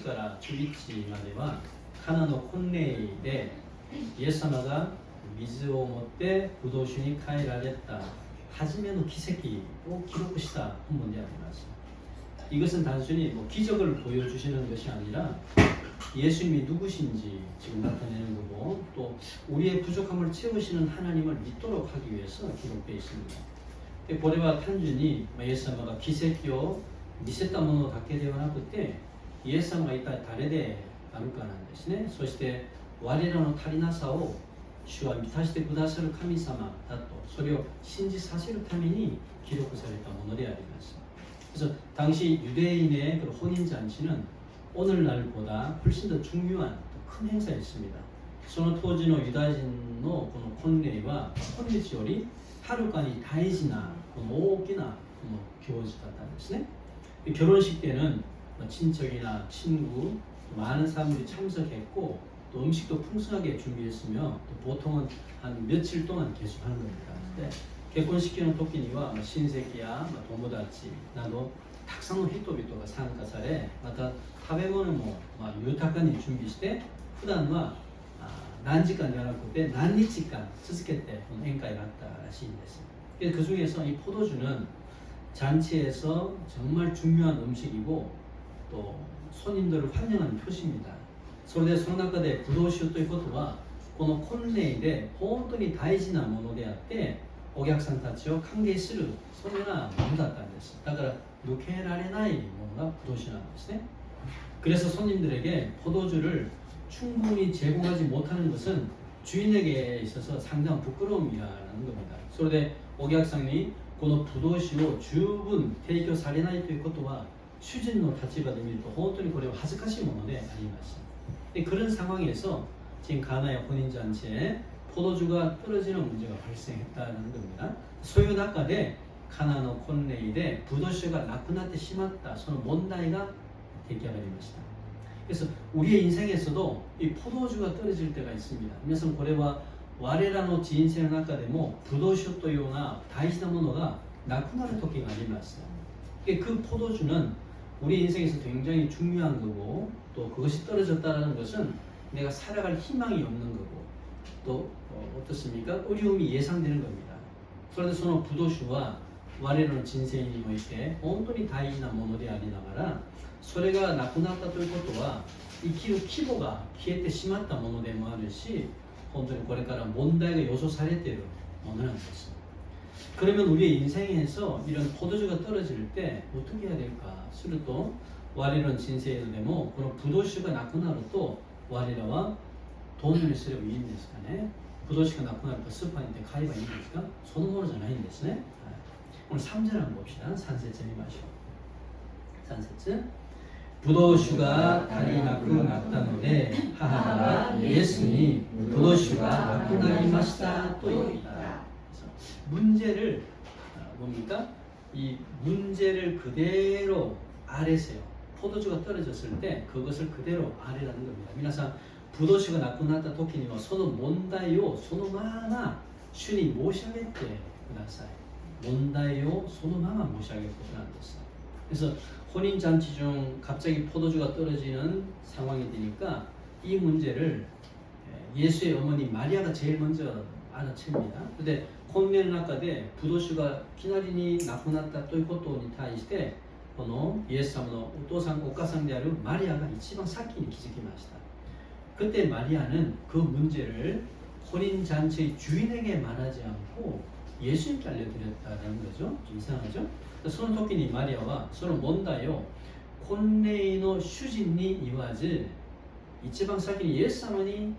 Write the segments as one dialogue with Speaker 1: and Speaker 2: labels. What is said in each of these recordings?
Speaker 1: から中日まではカナの婚礼でイエス様が水を持ってブドウ酒に変えられた初めの奇跡を記録した본문であります。 이것은 단순히 기적을 보여주시는 것이 아니라 예수님이 누구신지 지금 나타내는 거고 또 우리의 부족함을 채우시는 하나님을 믿도록 하기 위해서 기록되어 있습니다. これは単純にイエス様が奇跡を見せたものだけではなくてイエス様が一体誰であるかなんですね。そして我らの足りなさを主は満たしてくださる神様だとそれを信じさせるために記録されたものであります。 그래서 당시 유대인의 혼인잔치는 오늘날보다 훨씬 더 중요한 큰 행사였습니다. その当時のユダヤ人のこの婚礼は今日よりはるかに大事な大きな行事だったんですね。 결혼식 때는 친척이나 친구 많은 사람들이 참석했고 또 음식도 풍성하게 준비했으며 또 보통은 한 며칠 동안 계속하는 겁니다. 근데 結婚式の時には親戚や友達などたくさんの人々が参加されまた食べ物も豊かに準備して普段は何時間じゃなくて何日間続けて宴会があったらしいんです。그 중에서 이 포도주는 잔치에서 정말 중요한 음식이고 또 손님들을 환영하는 표시입니다. それでその中でブドウ酒ということはこの婚礼で本当に大事なものであってお客さんたちを歓迎するそんなものだったんです。だから抜けられないものが포도주なんですね。 그래서 손님들에게 포도주를 충분히 제공하지 못하는 것은 주인에게 있어서 상당한 부끄러움이라는 겁니다. それでお客さんにこのブドウ酒を十分提供されないということは主人の立場で見ると本当にこれは恥ずかしいものであります。 그런 상황에서 지금 가나의 혼인잔치에 포도주가 떨어지는 문제가 발생했다는 겁니다. 소요 나카데 가나의 콘레이데 부도주가 나쿠나테 심았다. 소는 몬다이가 대기하리마시다. 그래서 우리의 인생에서도 이 포도주가 떨어질 때가 있습니다. 그래서 고래와 와레라노 인생 나카데모 부도주というような大事なものがなくなる時があります. 그 포도주는 우리 인생에서 굉장히 중요한 거고 또 그것이 떨어졌다는 것은 내가 살아갈 희망이 없는 거고 또 어떻습니까? 어려움이 예상되는 겁니다. 그런데 その 부도주와 我らの人生において本当に大事なものでありながらそれがなくなったということは生きる規模が消えてしまったものでもあるし本当にこれから問題が予想されているものなんです。 그러면 우리의 인생에서 이런 포도주가 떨어질 때 어떻게 해야 될까? すると 我らの人生でもこのブドウ酒がなくなると我らはどのようにすればいいんですかね。ブドウ酒がなくなるとスーパーに行って買えばいいんですか。そのものじゃないんですね。 오늘 3절 한번 봅시다. 3節見ましょう. 3節 부도주가 달이 나고 났다는데 하하가 예수니 부도주가 나고 나리마시다 또 얘기다. 문제를 뭡니까? 이 문제를 그대로 아래세요. 포도주가 떨어졌을 때 그것을 그대로 아래라는 겁니다. 皆さん 부도주가 나고 났다 토끼니와 소노 몬다이오 소노마마 주님 모시하겠대 그다사이. 몬다이오 소노마마 모시하겠대 그다사이. 그래서 혼인잔치 중 갑자기 포도주가 떨어지는 상황이 되니까 이 문제를 예수의 어머니 마리아가 제일 먼저 알아챕니다. 근데 혼례의中で 부도주가 기나리니 나고 났다ということに対してこのイエス様のお父さんお母さんであるマリアが一番先に気づきました。 그때 마리아는 그 문제를 혼인잔치의 주인에게 말하지 않고 예수님께 알려드렸다는 거죠. 좀 이상하죠? その時にマリアはその問題を婚礼の主人に言わず一番先にイエス様に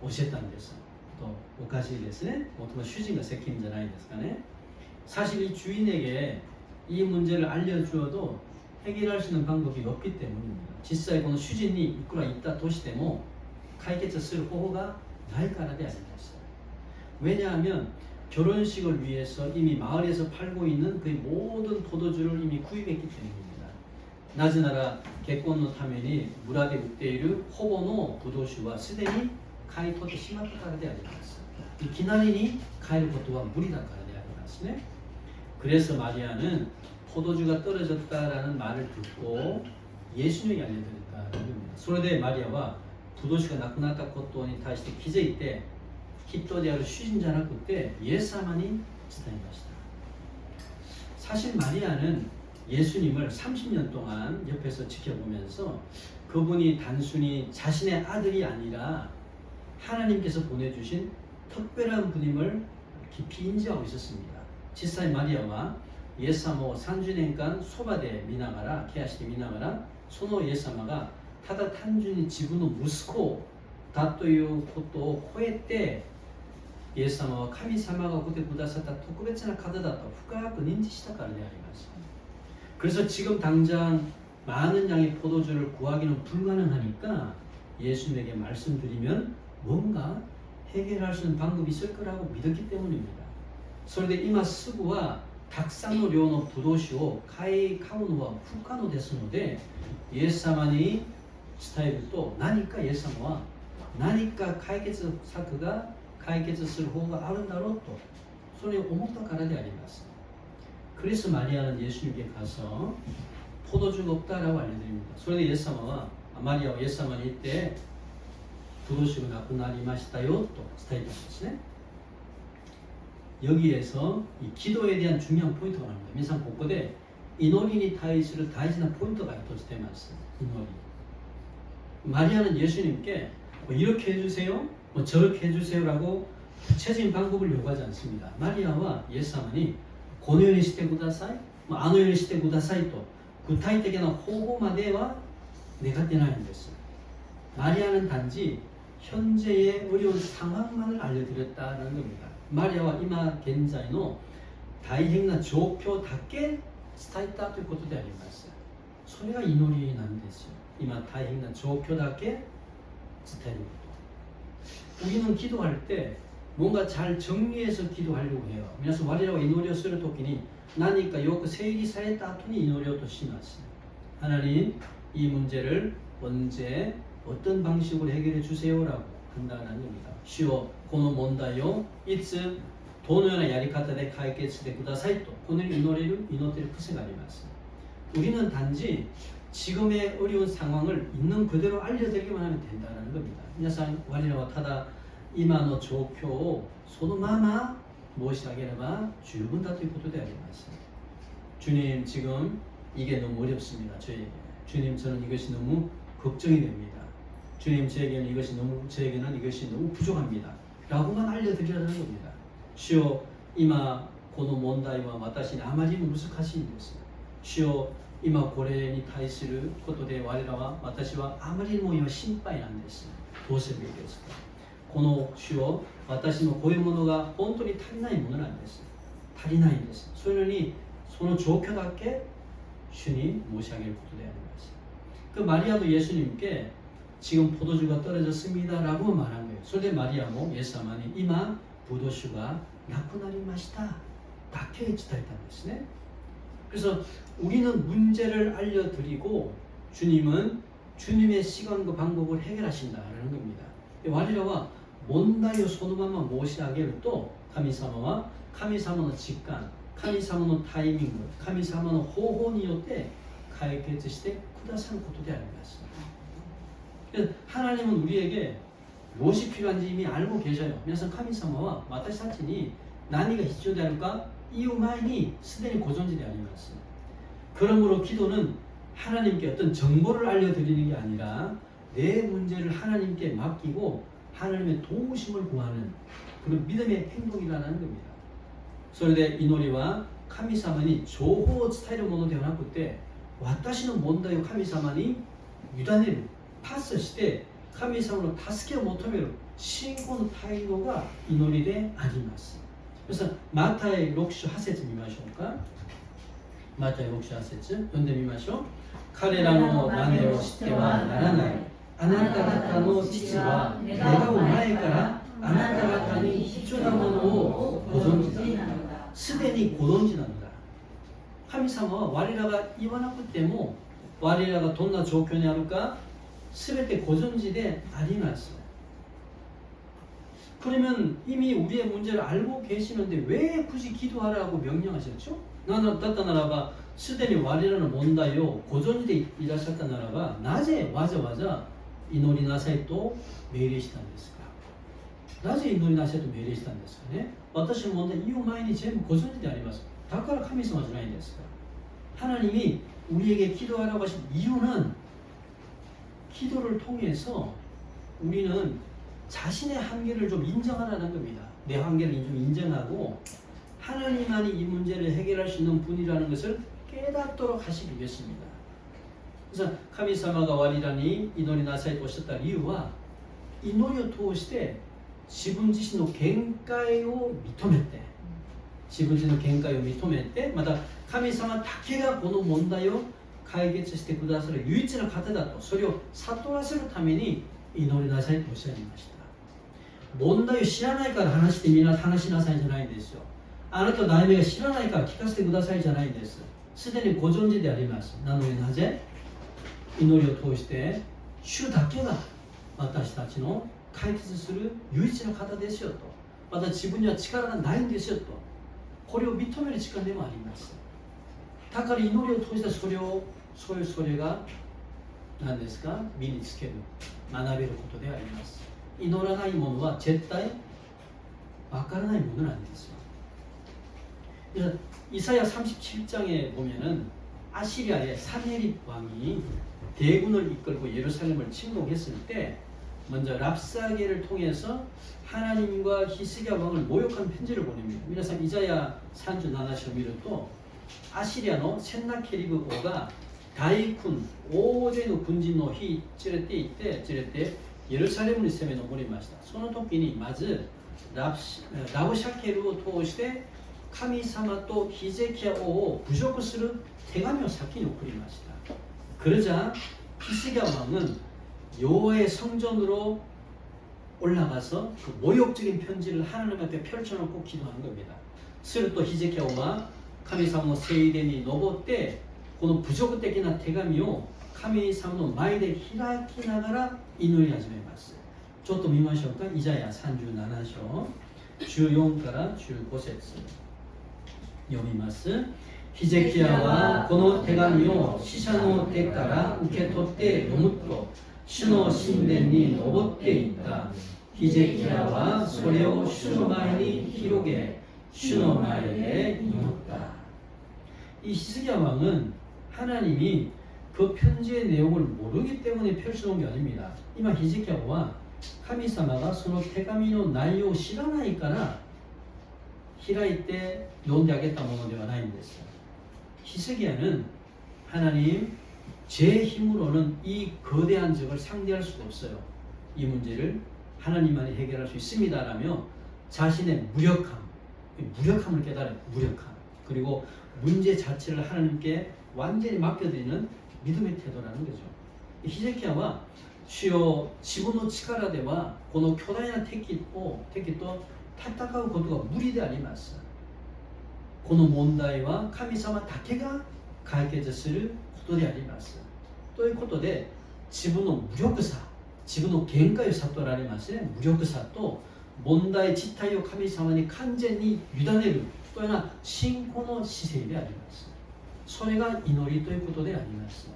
Speaker 1: 教えたんです。とおかしいですね。もともと主人が責任じゃないですかね。 사실 이 주인에게 이 문제를 알려주어도 해결할 수 있는 방법이 없기 때문입니다. 実際この主人にいくら言ったとしても解決する方法がないからであります. 왜냐하면 결혼식을 위해서 이미 마을에서 팔고 있는 그 모든 포도주를 이미 구입했기 때문입니다. なぜなら結婚のために村で売っているほぼのブドウ酒はすでに買い取ってしまったからであります. いきなりに買えることは無理だからでありますね. 그래서 마리아는 포도주가 떨어졌다라는 말을 듣고 예수님에게 알려드렸다는 それでマリアはブドウ酒がなくなったことに対して気づいて、人である主人じゃなくてイエス様に伝えました。 사실 마리아는 예수님을 30년 동안 옆에서 지켜보면서 그분이 단순히 자신의 아들이 아니라 하나님께서 보내주신 특별한 분임을 깊이 인지하고 있었습니다. 実際 마리아와 イエス様を30年間そばで見ながらケアして見ながら、そのイエス様がただ単純に自分の息子だということを超えて、イエス様は神様が그때くださった特別な方だと深く認知したからであります。 그래서 지금 당장 많은 양의 포도주를 구하기는 불가능하니까 예수님에게 말씀드리면 뭔가 해결할 수 있는 방법이 있을 거라고 믿었기 때문입니다. それで今すぐはたくさんの量のブドウ酒を買うのは不可能ですので、イエス様に伝えると何かイエス様は何か解決策が解決する方があるんだろうとそれを思ったからであります。 그래서 마리아는 예수님께 가서 포도주가 없다라고 알려드립니다. それで 예수님과 마리아와 예수님은 이때 부도수가 나고 나리마시다요 또 伝えたんですね. 여기에서 이 기도에 대한 중요한 포인트가 나옵니다. 민상 곳곳에 이노리니 타이스를 다이지나 포인트가 있었대ます. 이노리. 마리아는 예수님께 뭐 이렇게 해주세요, 뭐 저렇게 해주세요라고 구체적인 방법을 요구하지 않습니다. 마리아와 예수님이 このようにしてください、あのようにしてくださいと具体的な方法までは願ってないんです。 마리아는 단지 현재의 어려운 상황만을 알려드렸다는 겁니다. 마리아와今現在の大変な状況だけ伝えたということであります。それが祈りなんですよ。今大変な状況だけ伝えること。 우리는 기도할 때 뭔가 잘 정리해서 기도하려고 해요. 그래서 마리아가 이 노래를 쓰는時に 나니까 요그 세일이 사했다 하더니 이 노래를 또 신었어요. 하나님 이 문제를 언제 어떤 방식으로 해결해 주세요라고 한다는 겁니다. 시오 고노 뭔다요 이츠 도노요나 야리카타데 카이케츠데 쿠다사이 또 오늘 이 노래를 크세가리마스. 우리는 단지 지금의 어려운 상황을 있는 그대로 알려드리기만 하면 된다는 겁니다.皆さん 와리라와 타다今の状況をそのまま申し上げれば十分だということであります。 주님 지금 이게 너무 어렵습니다. 저에게. 주님 저는 이것이 너무 걱정이 됩니다. 주님 저에게는 이것이 너무 부족합니다. 라고만 알려드리라는 겁니다. 주여 이마 고노 몬다이와 와타시니 아마리 무스카시인です. 주여 이마 고레니 타이스를ことで 와리라와 와타시와 아마리も今心配なんです。どうするべきですか。 この主を私のこういうものが本当に足りないものなんです。足りないんです。それにその状況だけ主に申し上げることであります。그 마리아도 예수님께 지금 포도주가 떨어졌습니다 라고 말한 거예요. それで 마리아도 예수님이 이마 포도주가 나쿠나리마시다だけ伝えたんですね. 그래서 우리는 문제를 알려드리고 주님은 주님의 시간과 방법을 해결하신다라는 겁니다. 와리라와 뭔다요そのまま申し上げると神様は神様の時間、神様のタイミング、神様の方法によって解決してくださることであります. 하나님은 우리에게 무엇이 필요한지 이미 알고 계셔요. 그래서 하나님은 私たちに何が必要であるか이유前にすでにご存知であります. 그러므로 기도는 하나님께 어떤 정보를 알려드리는 게 아니라 내 문제를 하나님께 맡기고 하나님의 도우심을 구하는 그런 믿음의 행동이라는 겁니다. それで祈りは神様に情報を伝えるものではなくて私の問題を神様に委ねるパスして神様の助けを求める信仰の態度が祈りであります. 그래서 마타의 6章 8節見ましょうか. 마타의 6章 8節読んでみましょう. 彼らの真似をしてはならない。あなた方の父は願う前からあなた方に必要なものをご存知だ。すでにご存知なんだ。神様は我らが言わなくても我らがどんな状況にあるか全てご存知であります. 그러면 이미 우리의 문제를 알고 계시는데 왜 굳이 기도하라고 명령하셨죠? 나타나라바 すでに我らの問題をご存知でいらっしゃったならばなぜわざわざ祈りなさいと命令したんですか。なぜ祈りなさいと命令したんですかね。私の問題、이유前に全部ご存知であります。だから神様じゃないんですか。 하나님이 우리에게 기도하라고 하신 이유는 기도를 통해서 우리는 자신의 한계를 좀 인정하라는 겁니다. 내 한계를 좀 인정하고 하나님만이 이 문제를 해결할 수 있는 분이라는 것을 깨닫도록 하시기 위해서입니다. 그래서 카미사마가 와리라니 이노리 나사에 오셨다 이유와 이노리を通して自分自身の限界を認めて自分自身の限界を認めてまた神様だけがこの問題を解決してくださる唯一の方だとそれを悟らせるために祈りなさいとおっしゃいました。問題を知らないから話してみな話しなさいじゃないんですよ。あなたの悩みが知らないから聞かせてくださいじゃないんです。すでにご存知であります。なのになぜ祈りを通して主だけが私たちの解決する唯一の方ですよとまた自分には力がないんですよとこれを認める時間でもあります。だから祈りを通してそれが何ですか身につける学べることであります。祈らないものは絶対わからないものなんですよ。그래서 이사야 37장에 보면은 아시리아의 사네립 왕이 대군을 이끌고 예루살렘을 침공했을 때 먼저 랍사게를 통해서 하나님과 히스기야 왕을 모욕한 편지를 보냅니다.皆さん 이사야 37章見ると 아시리아의 센나케리브王が 大軍大勢の軍人の日連れて行って예루살렘을攻め上りました。その時にまずラブシャケルを通して神様とヒゼキヤ王を侮辱する手紙を先に送りました。 그러자 히스기야 왕은 여호와의 성전으로 올라가서 그 모욕적인 편지를 하나님 앞에 펼쳐놓고 기도하는 겁니다. するとヒゼキヤ王は神様の聖殿に登ってこの侮辱的な手紙を神様の前で開きながら祈り始めます。ちょっと見ましょうか。イザヤ37章14から15節読みます。ヒゼキヤはこの手紙を死者の手から受け取って読むと主の神殿に登っていった。ヒゼキヤはそれを主の前に広げ主の前で祈った。이 히스기야 왕은 하나님이 그 편지의 내용을 모르기 때문에 펼쳐놓은 게 아닙니다. 이마 히즈키야와 카미사마가その手紙の内容を知らないから開いて読んであげたものではないんです。 히스기야는 하나님 제 힘으로는 이 거대한 적을 상대할 수가 없어요. 이 문제를 하나님만이 해결할 수 있습니다라며 자신의 무력함을 깨달아요. 무력함. 그리고 문제 자체를 하나님께 완전히 맡겨드리는 믿음의 태도라는 거죠. 히제키야와 주요 지분의 力ではこの巨大な敵と戦うことが無理であります。この問題は神様だけが解決することであります。ということで自分の無力さ、自分の限界を悟られますね。無力さと問題実態を神様に完全に委ねるというような信仰の姿勢であります。それが祈りということであります。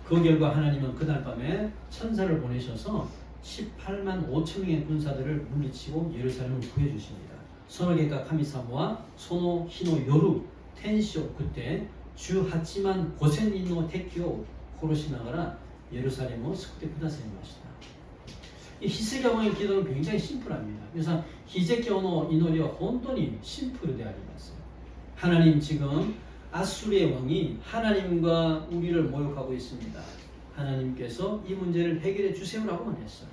Speaker 1: 그 결과 하나님은 그날 밤에 천사를 보내셔서 18만 5천 명의 군사들을 물리치고 예루살렘을 구해주십니다. その結果神様はその日の夜天使を送って18万5千人の敵を殺しながら예루살렘을救ってくださいました。 이 히스기야 왕의 기도는 굉장히 심플합니다. 그래서 히제키야의 이노리가 本当に 심플であります. 하나님 지금 아수리의 왕이 하나님과 우리를 모욕하고 있습니다. 하나님께서 이 문제를 해결해 주세요라고만 했어요.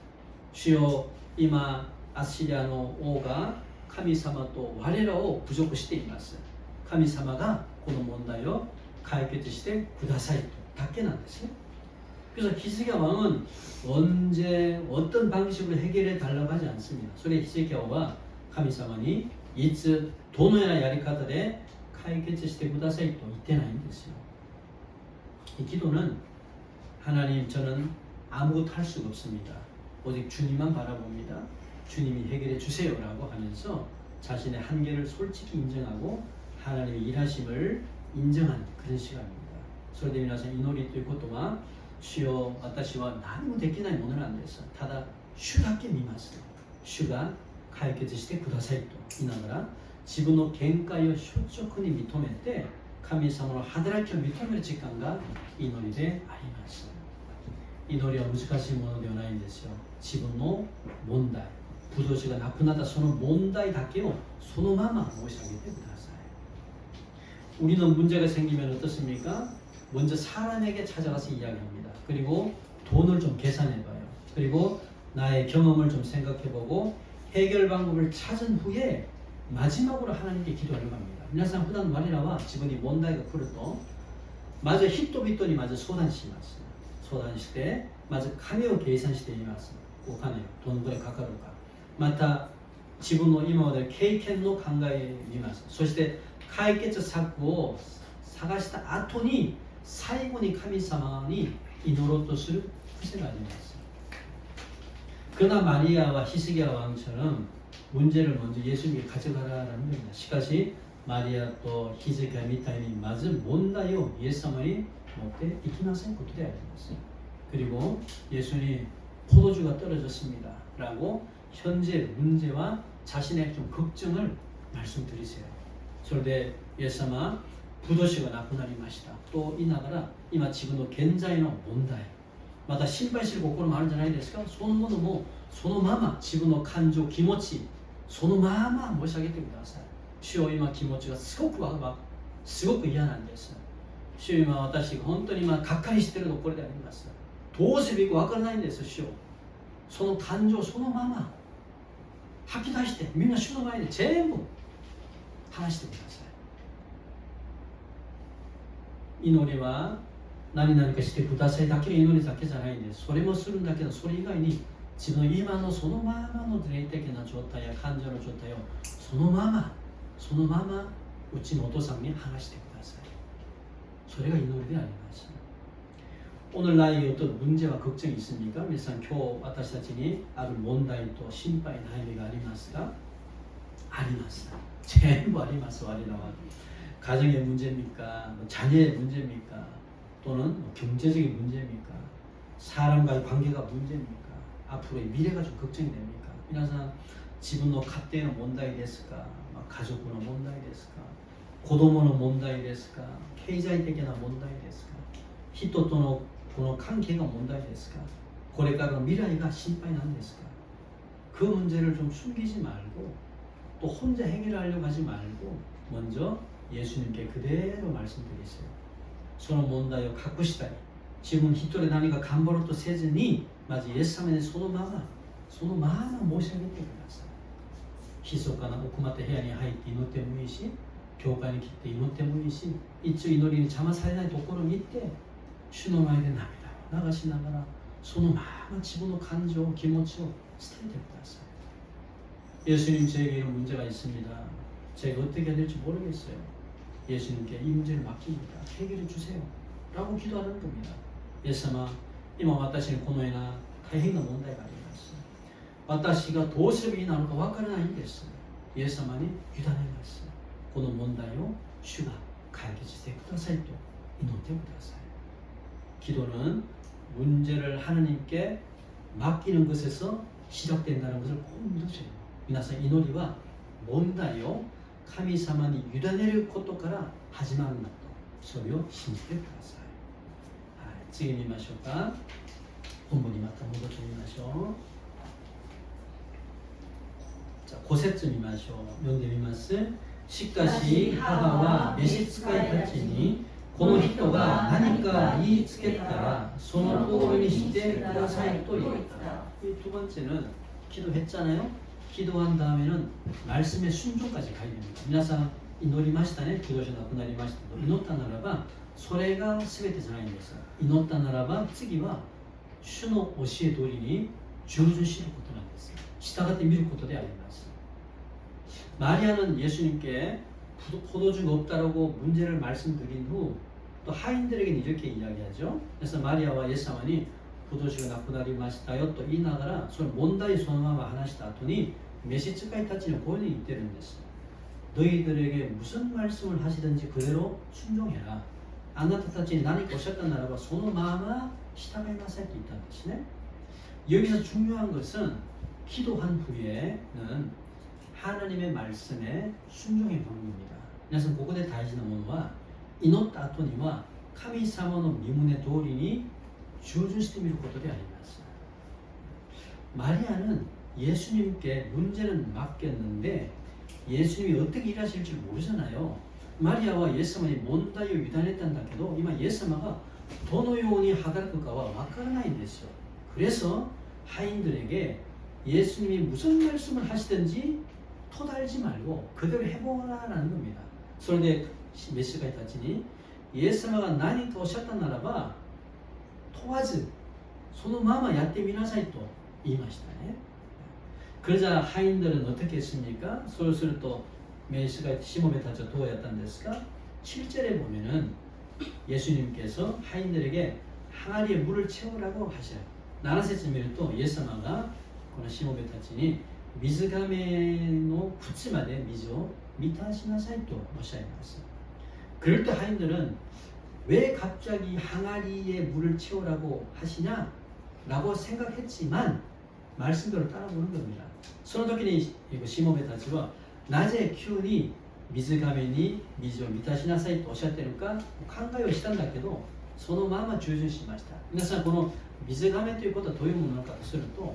Speaker 1: 주여 이마 아시리아의王が神様と我らを侮辱しています。神様がこの問題を解決してくださいとだけなんですね。 그래서 히스기야 왕은 언제 어떤 방식으로 해결해 달라고 하지 않습니다. それ히스기야王は神様にいつどのようなやり方で解決してくださいと言ってないんですよ。이 기도는 하나님 저는 아무것도 할 수가 없습니다. 오직 주님만 바라봅니다. 주님이 해결해 주세요라고 하면서 자신의 한계를 솔직히 인정하고 하나님의 일하심을 인정한 그런 시간입니다. それで皆さん祈りということは主よ、私は何もできないものなんです。ただ主だけ見ます。主が解決してくださいと言いながら、自分の限界を率直に認めて神様の働きを認める時間が祈りであります。祈りは難しいものではないんですよ。自分の問題、ブドウ酒がなくなったその問題だけをそのまま申し上げてください。 우리는 문제가 생기면 어떻습니까? 먼저 사람에게 찾아가서 이야기합니다. 그리고 돈을 좀 계산해봐요. 그리고 나의 경험을 좀 생각해보고 해결 방법을 찾은 후에 마지막으로 하나님께 기도하려고 합니다. 皆さん普段我らは自分に問題が来るとまず人々にまず相談します。相談してまず金を計算してみます。お金をどのくらいかかるか、また自分の今までの経験の考えみます。そして解決策を探した後に最後に神様に祈ろうとする癖があります。 그러나 마리아와 히스기야 왕처럼 문제를 먼저 예수님께 가져가라는 겁니다. しかしマリアとヒゼキヤみたいにまず問題をイエス様に持っていきなさいことであります。 그리고 예수님 포도주가 떨어졌습니다 라고 현재 문제와 자신의 좀 걱정을 말씀드리세요. それでイエス様ブドウ酒がなくなりましたと言いながら今自分の現在の問題また心配する心もあるんじゃないですか。そのものもそのまま自分の感情気持ちそのまま申し上げてください。主よ今気持ちがすごく嫌なんです。主よ今私本当に今がっかりしているのこれであります。どうすればいいかわからないんです。主よその感情そのまま吐き出してみんな主の前で全部話してください。祈りは何々かしてくださいだけの祈りだけじゃないんです。それもするんだけどそれ以外に自分の今のそのままの霊的な状態や感情の状態をそのままうちのお父さんに話してください。それが祈りであります。 오늘 나에게 어떤 문제와 걱정이 있습니까? 그래서 교私たちにある問題と心配悩みがありますか? あります。全部あります。我らは 가정의 문제입니까? 자녀의 문제입니까? 또는 경제적인 문제입니까? 사람과의 관계가 문제입니까? 앞으로의 미래가 좀 걱정이 됩니까? 皆さん自分の家庭の問題ですか? 家族の問題ですか? 子供の問題ですか? 経済的な問題ですか? 人とのこの関係が問題ですか? これからの未来が心配なんですか? 그 문제를 좀 숨기지 말고 또 혼자 해결하려고 하지 말고 먼저 예수님께 그대로 말씀드리세요. その問題を隠したり自分一人で何か頑張ろうとせずにまずイエス様にそのまま申し上げてください。密かな奥まった部屋に入って祈ってもいいし教会に来て祈ってもいいし一応祈りに邪魔されないところに行って主の前で涙を流しながらそのまま自分の感情気持ちを伝えてください。 예수님 저에게 이런 문제가 있습니다. 제가 어떻게 해야 될지 모르겠어요. 예수님께 이 문제를 맡깁니다. 해결해 주세요. 라고 기도하는 겁니다. イエス様、今私にこのような大変な問題があります。私がどうすればいいのかわからないんです。イエス様に委ねます。この問題を主が解決してくださいと祈ってください。 기도는 문제를 하나님께 맡기는 것에서 시작된다는 것을 꼭 믿으세요. 皆さん祈りは問題を神様に委ねることから始まるんだとそれを信じてください。はい、次見ましょうか。本文にまた戻ってみましょう。じゃあ5節見ましょう。読んでみます。しかし母は召使いたちにこの人が何か言いつけたらその通りにしてくださいと言った。두 번째는 기도했잖아요. 기도한 다음에는 말씀의 순종까지 가야 됩니다. 皆さん祈りましたね。기도しなくなりましたけど祈ったならばそれが全てじゃないんです。祈ったならば次は主の教え通りに従順することなんです。従ってみることであります。 마리아는 예수님께 포도주가 없다라고 문제를 말씀드린 후 또 하인들에게는 이렇게 이야기하죠. 그래서 마리아와 예수님이 포도주가 나쿠나리 마시다요 또言いながらその問題そのまま話した後に召使いたちにこういうふうに言ってるんです。 너희들에게 무슨 말씀을 하시든지 그대로 순종해라. あなたたちに何かおっしゃったならばそのまま 시타가이 나사이도 있다는 뜻이네. 여기서 중요한 것은 기도한 후에는 하나님의 말씀에 순종의 방법입니다. 그래서 고고대 다이지나 모노와 이노타 아토니와 카미사마노 미문의 도리니 주준시티미를 고도리 아니마스. 마리아는 예수님께 문제는 맡겼는데 예수님이 어떻게 일하실지 모르잖아요. 마리아와 예수님이 몬다요 유단했단다께도 이마 예수님가 도노요니 하다르크가와 와카라나인 됐어요. 그래서 하인들에게 예수님이 무슨 말씀을 하시든지 토달지 말고 그대로 해보라라는 겁니다. 그런데 메시가 있다지니 예수님가 나니 또 오셨다 나라바 토와즈 소노 마마 야떼 미나사이 또 이마시다네. 그러자 하인들은 어떻게 했습니까? 솔솔 또 메시가 시모베 타죠 도였단 데스가 7절에 보면은 예수님께서 하인들에게 항아리에 물을 채우라고 하셔요. 나라세쯤에 또 예수님가この 시모베 타치니 미즈가메노 푸치마데 미조 미타시나사이 또 오샤이마스. 그럴 때 하인들은 왜 갑자기 항아리에 물을 채우라고 하시냐? 라고 생각했지만 말씀대로 따라보는 겁니다. その時にしもべたちはなぜ急に水がめに水を満たしなさいとおっしゃってるか考えをしたんだけどそのまま従順しました。皆さんこの水がめということはどういうものなのかとすると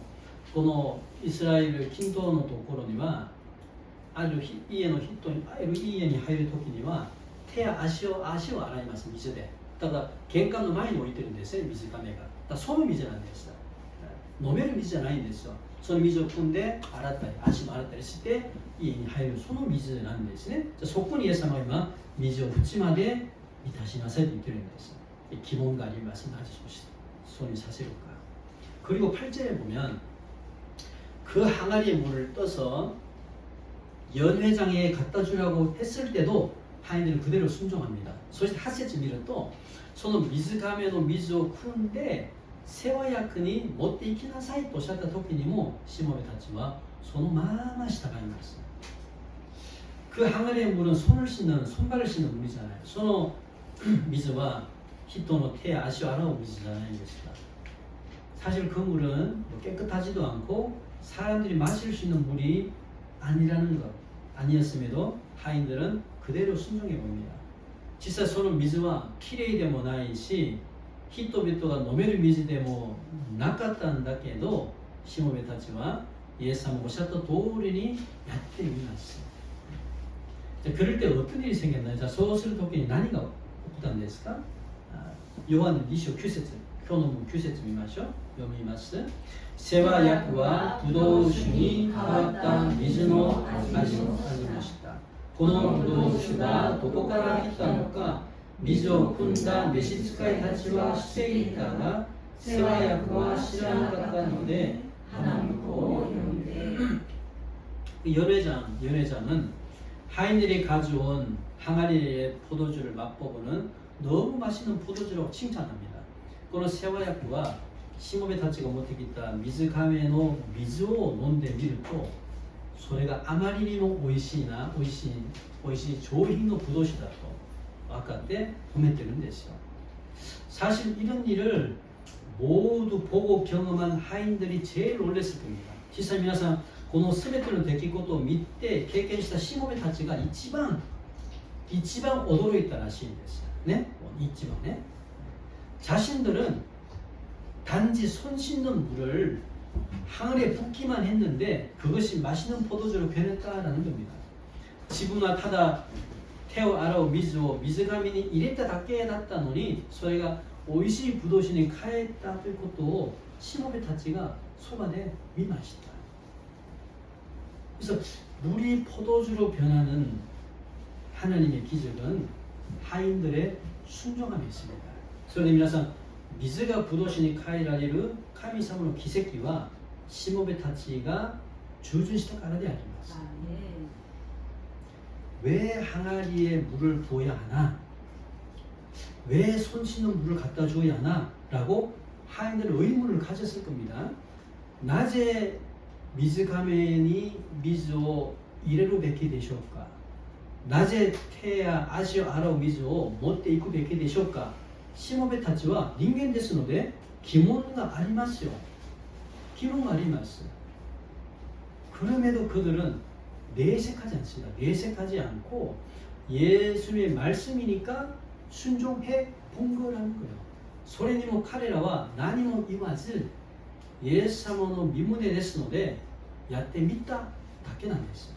Speaker 1: このイスラエル近東のところにはある家の人にある家に入るときには手や足を洗います水で。ただ玄関の前に置いてるんですね水がめが。だからその水なんです。飲める水じゃないんですよ。その水を汲んで洗ったり足も洗ったりして家に入るその水なんですね。じゃそこにイエス様は今水を縁まで満たしなさいと言ってるんです。기본과 이 말씀하시고 손이 사실일까. 그리고 8절에 보면 그 항아리에 물을 떠서 연회장에 갖다 주라고 했을 때도 하인들은 그대로 순종합니다. 소위 하세지 미를 또 손은 미즈 가면은 미즈を汲んで世話役に持って行きなさいとおっしゃった時にもしもべたちはそのまま従います。그 항아리의 물은 손을 씻는 손발을 씻는 물이잖아요. その水は人の手や足を洗う水じゃないんですが 사실 그 물은 깨끗하지도 않고 사람들이 마실 수 있는 물이 아니라는 것 아니었음에도 하인들은 그대로 순종해 봅니다. 実際その水はきれいでもないし人々が飲める水でもなかったんだけどしもべたちはイエス様がおっしゃった通りにやってみました。 그럴 때 어떤 일이 생겼나요? 자, そうする時に何が起こったんですか? 요한 2章9節 표노문 9節見ましょう。読みます。世話役はブドウ酒に変わった水の味を味ました。このブドウ酒がどこから来たのか水を汲んだ召使いたちは知っていたが世話役は知らなかったので花婿を呼んで연회장은 하인들이 가져온 항아리의 포도주를 맛보고는 너무 맛있는 포도주라고 칭찬합니다. この世話役はしもべたちが持ってきた水亀の水を飲んでみるとそれがあまりにも美味しい上品の葡萄酒だと分かって褒めてるんですよ。 사실 이런 일을 모두 보고 경험한 하인들이 제일 놀랐을 겁니다.実際皆さんこの全ての出来事を見て経験したしもべたちが一番驚いたらしいんです。ね、一番ね。 자신들은 단지 손 씻는 물을 항아리에 붓기만 했는데 그것이 맛있는 포도주로 변했다라는 겁니다. 지분화 타다 태워 아라오 미즈오 미즈가민이 이랬다 닿게 해놨다 노니 소리가 오이시 부도신이 카에다 또 것도 시모베 타치가 소반에 미맛이다. 그래서 물이 포도주로 변하는 하나님의 기적은 하인들의 순종함이 있습니다. それで皆さん水がブドウ酒に変えられる神様の奇跡はしもべたちが従順したからであります。 왜 항아리에 물을 부어야 하나? 왜 손 씻는 물을 갖다 주어야 하나? 라고 하인들은 의문을 가졌을 겁니다. なぜ水亀に水を入れるべきでしょうか? なぜ手や足を洗う水を持っていくべきでしょうか? しもべたちは人間ですので 기본가 아리마스요. 기본가 아리마스. 그럼에도 그들은 내색하지 않습니다. 내색하지 않고 예수님의 말씀이니까 순종해 본 거라는 거예요. 소레니모 카레라와 나니모 이와즈 예수様の 身旨ですのでやってみただけなんです。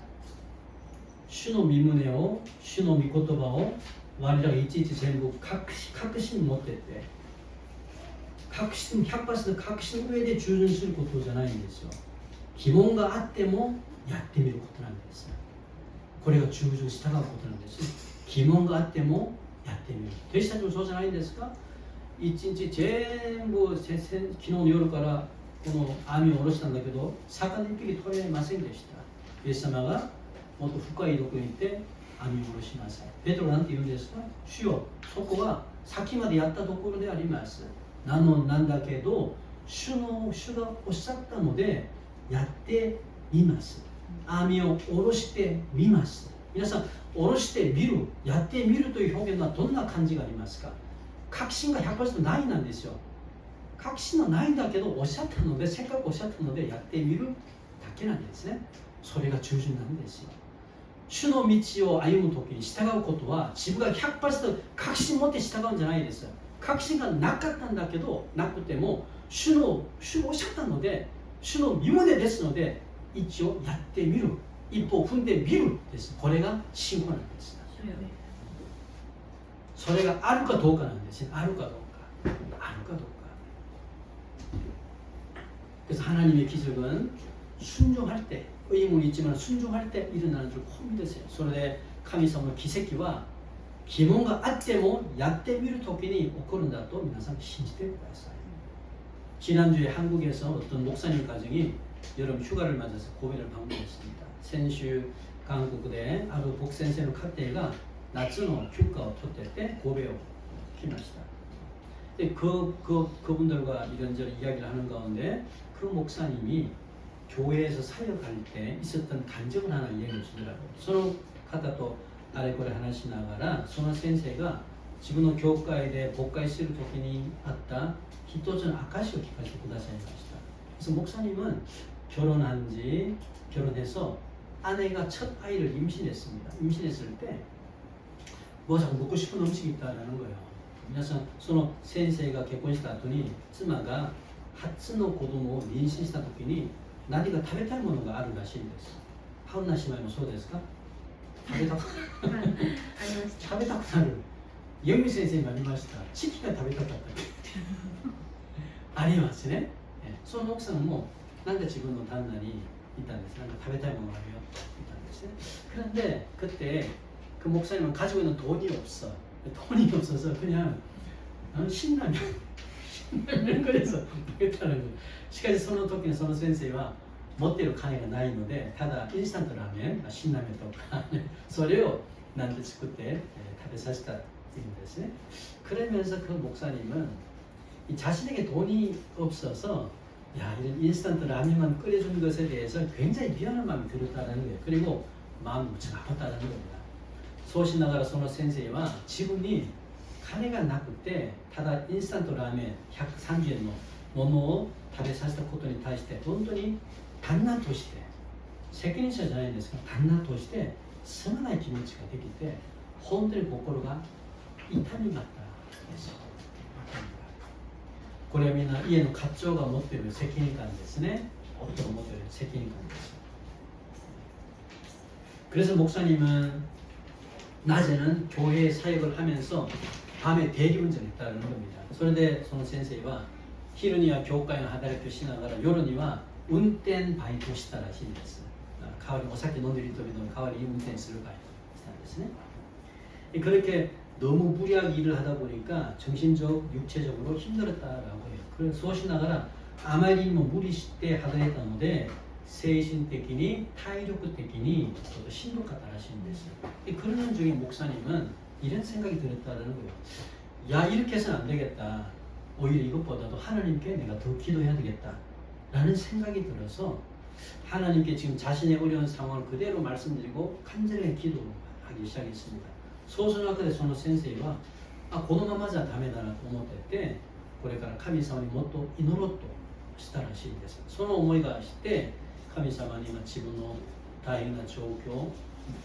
Speaker 1: 主の身旨を、主の御言葉を我らがいちいち全部確信持ってって確信 100% 確信の上で従順することじゃないんですよ。疑問があってもやってみることなんです。これが従順従うことなんです。疑問があってもやってみる。弟子たちもそうじゃないんですか。一日全部昨日の夜からこの網を下ろしたんだけど魚一匹取れませんでした。イエス様がもっと深いところに行って網を下ろしなさい。ペトロなんて言うんですか。主よ、そこは先までやったところであります。なんだけど主がおっしゃったのでやってみます。網を下ろしてみます。皆さん、下ろしてみる、やってみるという表現はどんな感じがありますか。確信が 100% ないなんですよ。確信はないんだけどおっしゃったので、せっかくおっしゃったのでやってみるだけなんですね。それが従順なんですよ。主の道を歩むときに従うことは自分が 100% 確信持って従うんじゃないです。確信がなかったんだけど、なくても主がおっしゃったので、主の身旨ですので一応やってみる、一歩踏んでみるです。これが信仰なんです。それがあるかどうかなんですね。あるかどうか、あるかどうか。 그래서 하나님의 기적은 순종할 때, 의문이 있지만 순종할 때 일어나는 줄 꼭 믿으세요. それで神様の奇跡は疑問があってもやってみるときに起こるんだと皆さん信じてください。 지난주에 한국에서 어떤 목사님 가정이 여름 휴가를 맞아서 고베를 방문했습니다.先週 한국의 아루 복센세의 가테가 夏の休暇を取ってて神戸を来ました。 그분들과 이런저런 이야기를 하는 가운데 그 목사님이 교회에서 사역할 때 있었던 간증을 하나 이야기해 주더라고요. その方とあれこれ話しながらその先生が自分の教会で牧会する時にあった一つの証を聞かせてくださいました。 그래서 목사님은 결혼해서 아내가 첫 아이를 임신했습니다. 임신했을 때 뭐 자꾸 먹고 싶은 음식이 있다라는 거예요. 皆さん、その先生が結婚した後に妻が初の子供を妊娠した時に何か食べたいものがあるらしいんです。ハウナ姉妹もそうですか。食べたくなる。ヨミ先生にありました。チキンが食べたかったありますね。その奥さんもなんか自分の旦那に言ったんです。なんか食べたいものがあるよって言ったんですね。그런데 그때 그 목사님은 가지고 있는 돈이 없어. 돈이 없어서 그냥 신라면 끓여서 먹겠다는 거예요. しかしその時にその先生は持っている金がないので、ただインスタントラーメン、辛ラーメンとかそれをなんで作って食べさせたっていうんですね。 그러면서 그 목사님은 자신에게 돈이 없어서 야, 이런 인스턴트 라면만 끓여준 것에 대해서 굉장히 미안한 마음이 들었다는 거예요. 그리고 마음이 무척 아팠다는 겁니다. そうしながらその先生は自分に金がなくてただインスタントラーメン130円のものを食べさせたことに対して本当に旦那として責任者じゃないんですが旦那としてすまない気持ちができて本当に心が痛みがあったんですよ。これはみんな家の家長が持っている責任感ですね。夫が持っている責任感です。 그래서 목사님은 낮에는 교회 사역을 하면서 밤에 대리운전을 했다는 겁니다. 그런데その先生は昼には教会の働きをしながら夜には運転バイトをしたらしいんです。代わりお酒飲んでいる人々の代わりに運転するバイトをしたんですね。 그렇게 너무 무리하게 일을 하다 보니까 정신적, 육체적으로 힘들었다라고 해요. 그래서 소시 나가라 아마리 무리시대 하다 했다ので 精神的に 体力的に 신독하다 하시는 됐어요. 그러는 중에 목사님은 이런 생각이 들었다는 거예요. 야, 이렇게 해서는 안 되겠다. 오히려 이것보다도 하나님께 내가 더 기도해야 되겠다 라는 생각이 들어서 하나님께 지금 자신의 어려운 상황을 그대로 말씀드리고 간절히 기도하기 시작했습니다. そうする中でその先生はこのままじゃダメだなと思っててこれから神様にもっと祈ろうとしたらしいんです。その思いがして神様に自分の大変な状況を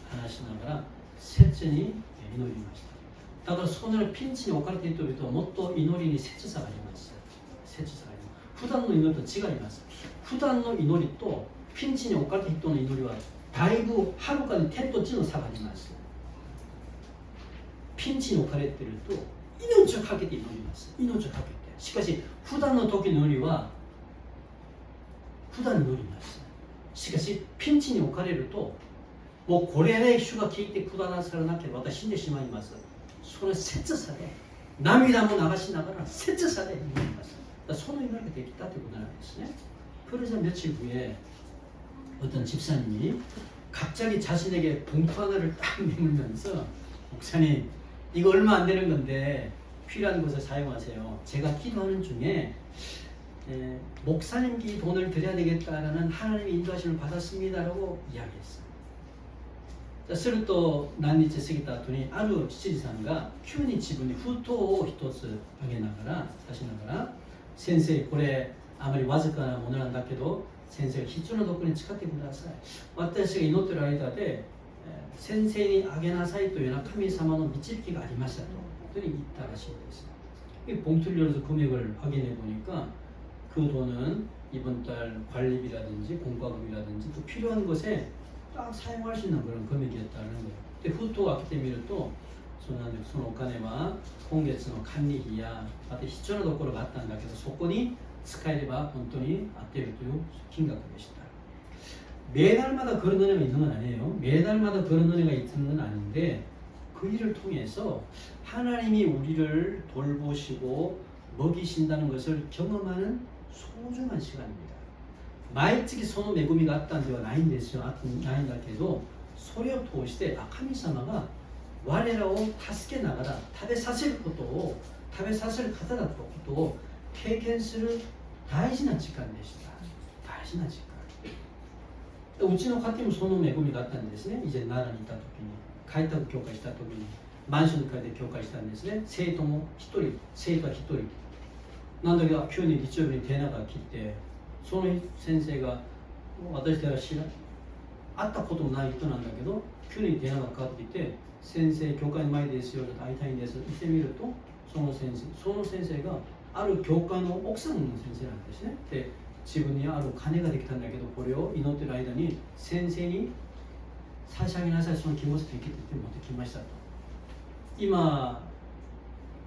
Speaker 1: 話しながら切に祈りました。だからそのピンチに置かれている人々はもっと祈りに切さがあります。切さがあります。普段の祈りと違います。普段の祈りとピンチに置かれた人の祈りはだいぶはるかに天と地の差があります。ピンチに置かれていると命をかけて祈ります。命をかけて。しかし普段の時の祈りは普段に祈ります。しかしピンチに置かれるともうこれで主が聞いてくださらなければ私死んでしまいます。それ切さで涙も流しながら切さで祈ります。だその祈りができたということなんですね。그러자 며칠 후에 어떤 집사님이 갑자기 자신에게 봉투 하나를 딱 내밀면서 목사님 이거 얼마 안 되는 건데 필요한 곳에 사용하세요. 제가 기도하는 중에 목사님께 돈을 드려야 되겠다라는 하나님의 인도하심을 받았습니다라고 이야기했어요. すると何日過ぎた後にある執事さんが急に自分に封筒を一つあげながら差しながら先生これあまりわずかなものなんだけど先生が必要なところに使ってください。私が祈っている間で先生にあげなさいというような神様の導きがありましたというふうに言ったらしいです。봉투를 열어서 금액을 확인해 보니까 그 돈은 이번 달 관리비라든지 공과금이라든지 또 필요한 것에 딱 사용할 수 있는 그런 금액이었다는 거예요. 근데 후토가 왔기 때문에 또そのお金は今月の管理費やまた必要なところがあったんだけどそこに使えれば本当に合っているという金額でした。 매달마다 그런 은혜가 있는 건 아니에요. 매달마다 그런 은혜가 있는 건 아닌데 그 일을 통해서 하나님이 우리를 돌보시고 먹이신다는 것을 경험하는 소중한 시간입니다. 毎月その恵みがあったんではないんですよ。ないんだけどそれを通して神様が我らを助けながら食べさせることを食べさせる方だということを経験する大事な時間でした。大事な時間。うちの家庭もその恵みがあったんですね。以前奈良にいた時に開拓教会した時にマンションに帰って教会したんですね。生徒も一人、生徒は一人なんだけど急に日曜日に電話が来てその先生が私たちは会ったこともない人なんだけど急に電話がかかってきて先生教会の前ですよ会いたいんです行ってみるとその先生がある教会の奥さんの先生なんですね。で自分にある金ができたんだけどこれを祈っている間に先生に差し上げなさいその気持ちできてって持ってきましたと。今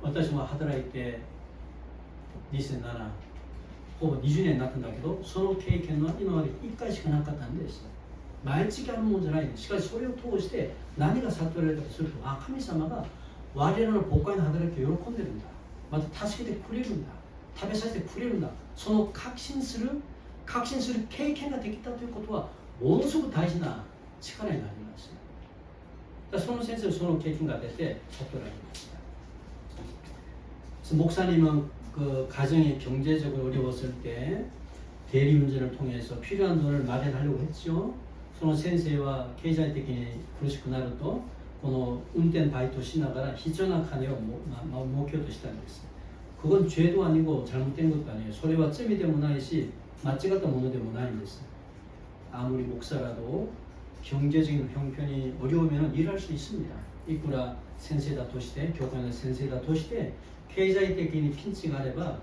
Speaker 1: 私も働いて2007ほぼ20年になったんだけどその経験は今まで1回しかなかったんです。毎日あるものじゃないです。しかしそれを通して何が悟られたとすると神様が我らの母会の働きを喜んでるんだまた助けてくれるんだ食べさせてくれるんだその確信する経験ができたということはものすごく大事な力になります。だその先生はその経験が出て悟られました。 목사님은 그 가정이 경제적으로 어려웠을 때 대리 운전을 통해서 필요한 돈을 마련하려고 했죠. その先生は経済的に苦しくなるとこの運転バイトしながら必要な金を儲けようとしたんです。 그건 죄도 아니고 잘못된 것도 아니에요. それは罪でもないし間違ったものでもないんです。 아무리 목사라도 경제적인 형편이 어려우면 일할 수 있습니다. 이꾸라 센세다 도시대 교관의 센세다 도시대 経済的にピンチがあれば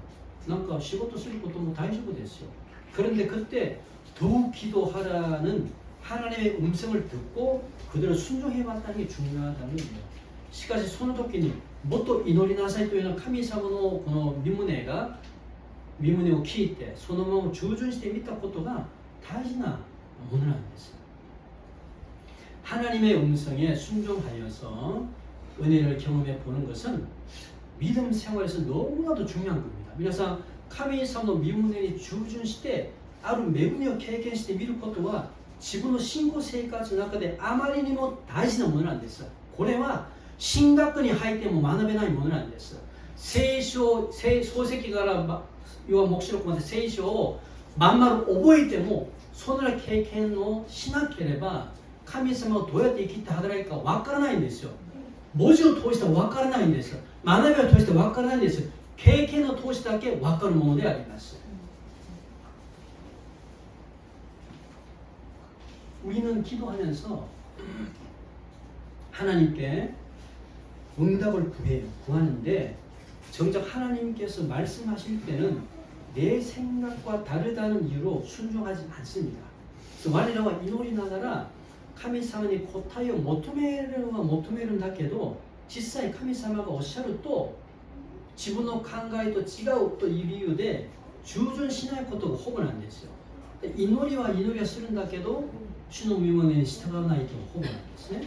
Speaker 1: なんか仕事することも大丈夫ですよ。 그런데 그때 더욱 기도하라는 하나님의 음성을 듣고 그대로 순종해봤다는 게 중요하다는 거예요. しかしその時にもっと祈りなさいというのは神様のこの御胸を聞いてそのまま従順してみたことが大事なものなんです。 하나님의 음성에 순종하여서 은혜를 경험해 보는 것은 믿음 생활에서 너무나도 중요한 겁니다. 皆さん神様の御胸に従順してある恵みを経験してみることは自分の信仰生活の中であまりにも大事なものなんです。これは神学に入っても学べないものなんです。聖書、漱石から要は黙示録まで聖書をまん丸覚えてもそのような経験をしなければ神様をどうやって生きて働くかわからないんですよ。文字を通してはわからないんです。学びを通してわからないんです。経験を通してだけ分かるものであります。우리는 기도하면서 하나님께 응답을 구하는데 정작 하나님께서 말씀하실 때는 내 생각과 다르다는 이유로 순종하지 않습니다. 我らは祈りながら神様に答えを求めるのは求めるんだけど、実際神様がおっしゃると自分の考えと違うという理由で従順しないことがほぼなんですよ。祈りはするんだけど主の御胸に従わないとほぼなんですね。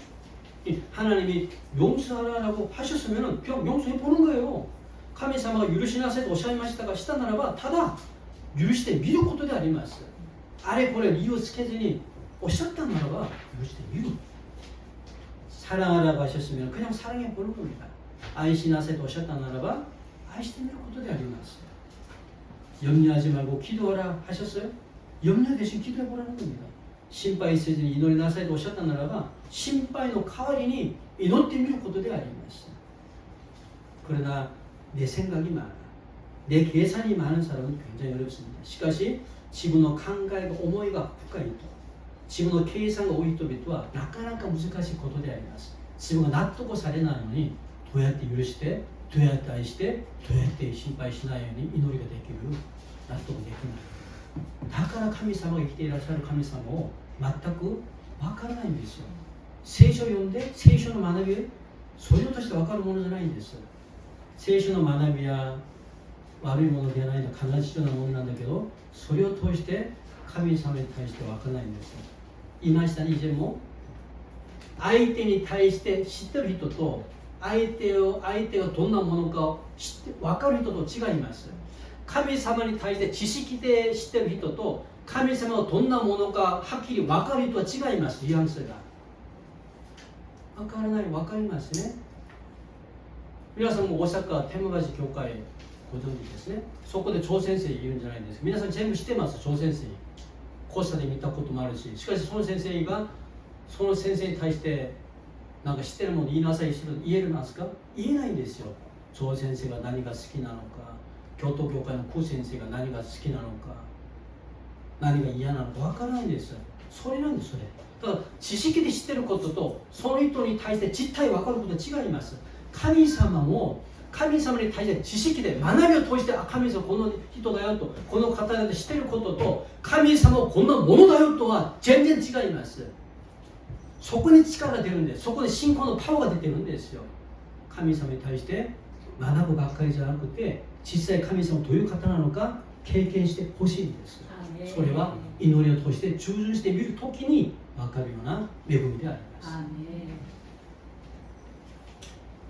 Speaker 1: 하나님이 용서하라고 하셨으면 그냥 용서해 보는 거예요. 神様が許しなさいとおっしゃいましたがしたならばただ許してみることであります。あれこれ理由をつけずにおっしゃったならば許してみる。 사랑하라고 하셨으면 그냥 사랑해 보는 겁니다. 愛しなさいとおっしゃったならば愛してみることであります。 염려하지 말고 기도하라 하셨어요? 염려 대신 기도해 보라는 겁니다. 心配せずに祈りなさいとおっしゃったならば心配の代わりに祈ってみることであります。 그러나 내 생각이 많아, 내 계산이 많은 사람은 굉장히 어렵습니다. しかし自分の考えが思いが深いと自分の計算が多い人々はなかなか難しいことであります。自分が納得されないのにどうやって許してどうやって愛してどうやって心配しないように祈りができる納得できない。だから神様が生きていらっしゃる神様を全くわからないんですよ。聖書を読んで聖書の学びそれをとしてわかるものじゃないんです。聖書の学びは悪いものではないの必ず必要なものなんだけどそれを通して神様に対してわからないんです。言いましたね以前も。相手に対して知ってる人と相手がどんなものかを分かる人と違います。神様に対して知識で知ってる人と神様がどんなものかはっきり分かる人は違います。ニュアンスが分からない。分かりますね。皆さんも大阪天満橋教会ご存知ですね。そこで張先生いるんじゃないんですか。皆さん全部知ってます。張先生講座で見たこともあるし、しかしその先生がその先生に対してなんか知ってるもの言いなさいして言えるんですか。言えないんですよ。張先生が何が好きなのか、京都教会の顧先生が何が好きなのか、何が嫌なのか分からないんですよ。それなんです。それだから知識で知ってることとその人に対して実態分かることは違います。神様も神様に対して知識で学びを通して神様この人だよとこの方だよと知ってることと神様をこんなものだよとは全然違います。そこに力が出るんです。そこで信仰のパワーが出てるんですよ。神様に対して学ぶばっかりじゃなくて実際神様どういう方なのか経験してほしいんです。それは祈りを通して従順してみるときに分かるような恵みであります。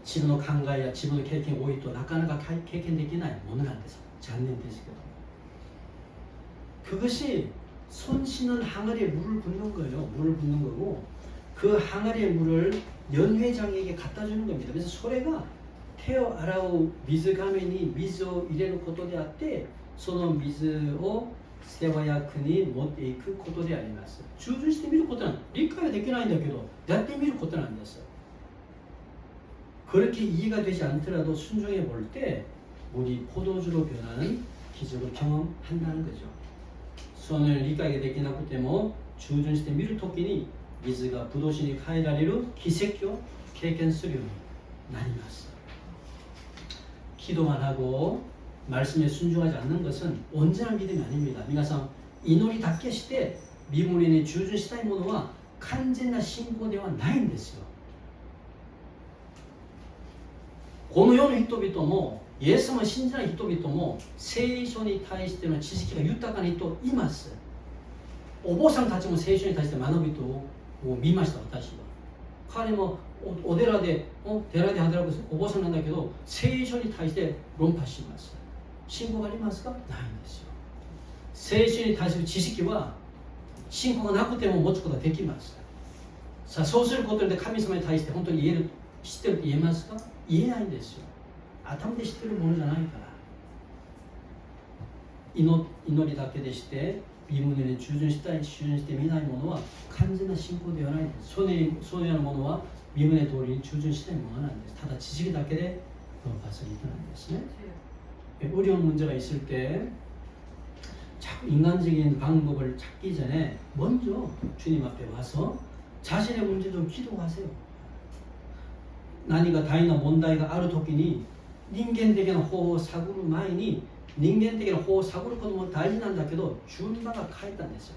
Speaker 1: 自分の考えや自分の経験が多いとなかなか経験できないものなんです。残念ですけど。 그것이 손 씻는 항아리에 물을 붓는 거예요. 물을 붓는 거고 그 항아리의 물을 연회장에게 갖다 주는 겁니다. 그래서 소래가 테어 아라우 미즈 가면이 미즈を入れることであってその水を捨ては役に持っていくことであります。従順してみることなん理解はできないんだけどやってみることなんです。 그렇게 이해가 되지 않더라도 순종해 볼 때 우리 포도주로 변하는 기적을 경험한다는 거죠. 손을理解ができなくても従順してみるときに水がブドウ酒に変えられる奇跡を経験するようになります。 기도만 하고 말씀에 순종하지 않는 것은 온전한 믿음이 아닙니다. 皆さん祈りだけして身分に従順したいものは完全な信仰ではないんですよ。 この世の人々もイエス様を信じない人々も聖書に対しての知識が豊かな人います。お坊さんたちも聖書に対して学ぶ人を見ました。私は彼もお寺で働くお坊さんなんだけど聖書に対して論破します。信仰がありますか？ないんですよ。聖書に対する知識は信仰がなくても持つことができます。さあそうすることで神様に対して本当に言える知ってると言えますか？言えないんですよ。頭で知ってるものじゃないから。祈りだけでして身胸に従順してみないものは完全な信仰ではないんです。そのようなものは身胸通りに従順したいものなんです。ただ知識だけで論破する人なんですね。 어려운 문제가 있을 때 자꾸 인간적인 방법을 찾기 전에 먼저 주님 앞에 와서 자신의 문제 좀 기도하세요. 나니가 다이나 몬다이가 아루 토끼니 닌겐的な 方사구를 마이니 닌겐的な 方サグることも大事なんだけど順番が書いたんですよ。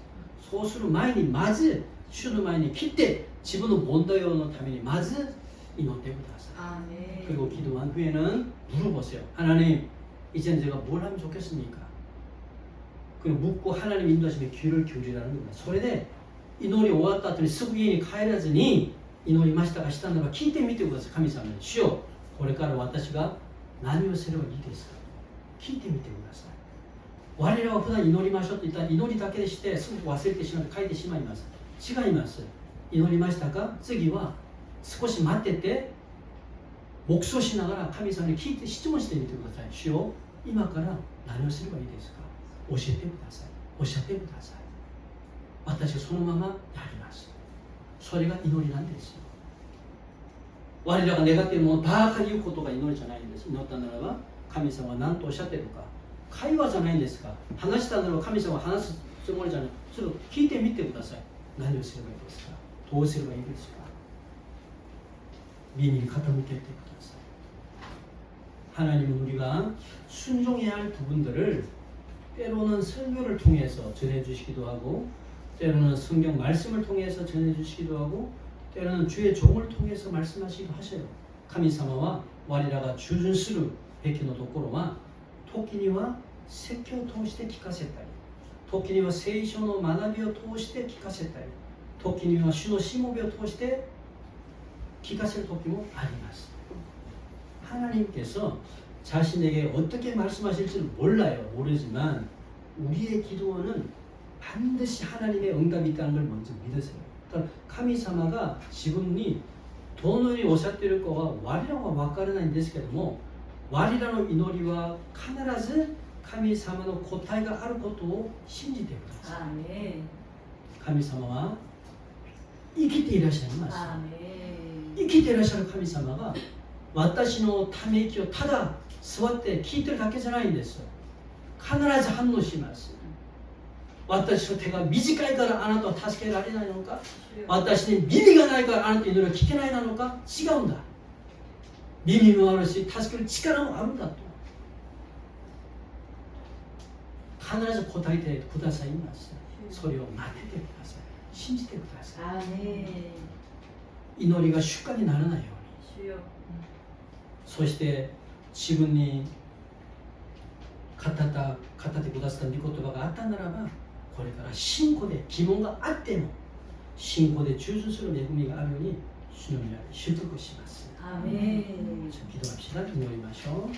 Speaker 1: そうする前にまず主の前に来て自分の問題のためにまず祈ってください。
Speaker 2: 아멘.
Speaker 1: 그리고 기도한 후에는 물어보세요. 하나님, 이제는 제가 뭘 하면 좋겠습니까? 그리고 묻고 하나님 인도하시면 귀를 기울이라는 겁니다. それで祈り終わった後にすぐ家に帰らずに祈りましたかしたならば聞いてみてください。神様に主よ、これから私が何をすればいいですか？聞いてみてください。我らは普段祈りましょうと言ったら祈りだけでしてすぐ忘れてしまって書いてしまいます。違います。祈りましたか？次は少し待ってて黙想しながら神様に聞いて質問してみてください。主よ、今から何をすればいいですか？教えてください。おっしゃってください。私はそのままやります。それが祈りなんですよ。我らが願っているものばかり言うことが祈りじゃないんです。祈ったならば神様は何とおっしゃっているか。会話じゃないんですか。話したならば神様は話すつもりじゃない。それを聞いてみてください。何をすればいいですか？どうすればいいですか？耳に傾けてください. 하나님은 우리가 순종해야 할 부분들을 때로는 설교를 통해서 전해주시기도 하고 때로는 성경 말씀을 통해서 전해주시기도 하고 때로는 주의 종을 통해서 말씀하시기도 하셔요. 神様は我らが従順するべきのところは時には説教を通して聞かせたり時には聖書の学びを通して聞かせたり時には主のしもべを通して聞かせる時もあります. 하나님께서 자신에게 어떻게 말씀하실지는 몰라요. 모르지만 우리의 기도는 반드시 하나님의 응답이 있다는 걸 먼저 믿으세요. 그러니까 神様が自分にどのようにおっしゃっているかは我らは分からないんですけども我らの祈りは必ず神様の答えがあることを信じてください.
Speaker 2: 아멘.
Speaker 1: 神様は生きていらっしゃいます.
Speaker 2: 아멘.
Speaker 1: 生きていらっしゃる神様が私のため息をただ座って聞いてるだけじゃないんです。必ず反応します。私の手が短いからあなたは助けられないのか私に耳がないからあなたの祈りが聞けないなのか違うんだ。耳もあるし助ける力もあるんだと必ず答えてくださいます。それを待っててください。信じてください。
Speaker 2: 아멘.
Speaker 1: 祈りが主化にならないように
Speaker 2: 주여.
Speaker 1: そして自分に語ってくださった御言葉があったならばこれから信仰で疑問があっても信仰で従順する恵みがあるように主の御前で祝福します.
Speaker 2: 아멘.
Speaker 1: 기도합시다. 기도하시다.祈りましょう.